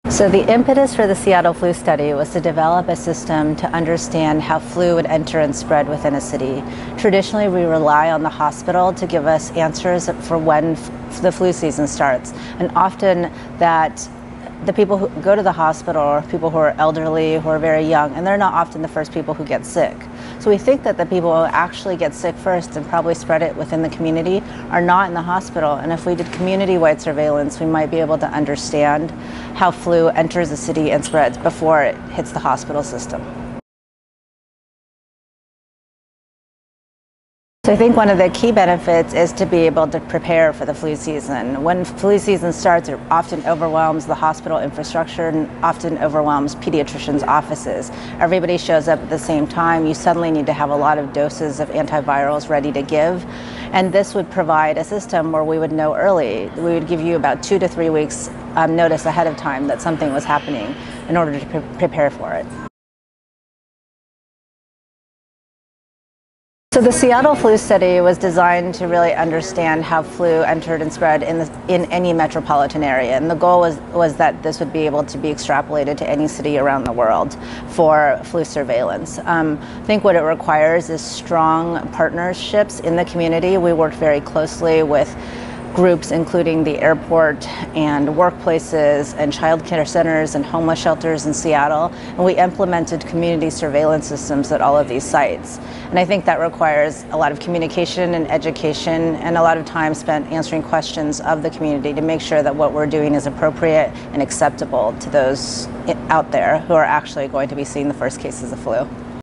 So the impetus for the Seattle flu study was to develop a system to understand how flu would enter and spread within a city. Traditionally, we rely on the hospital to give us answers for when the flu season starts. And often the people who go to the hospital are people who are elderly, who are very young, and they're not often the first people who get sick. So we think that the people who actually get sick first and probably spread it within the community are not in the hospital. And if we did community-wide surveillance, we might be able to understand how flu enters the city and spreads before it hits the hospital system. So I think one of the key benefits is to be able to prepare for the flu season. When flu season starts, it often overwhelms the hospital infrastructure and often overwhelms pediatricians' offices. Everybody shows up at the same time. You suddenly need to have a lot of doses of antivirals ready to give. And this would provide a system where we would know early. We would give you about 2 to 3 weeks notice ahead of time that something was happening in order to prepare for it. So the Seattle flu study was designed to really understand how flu entered and spread in any metropolitan area. And the goal was that this would be able to be extrapolated to any city around the world for flu surveillance. I think what it requires is strong partnerships in the community. We worked very closely with groups including the airport and workplaces and child care centers and homeless shelters in Seattle, and we implemented community surveillance systems at all of these sites. And I think that requires a lot of communication and education and a lot of time spent answering questions of the community to make sure that what we're doing is appropriate and acceptable to those out there who are actually going to be seeing the first cases of flu.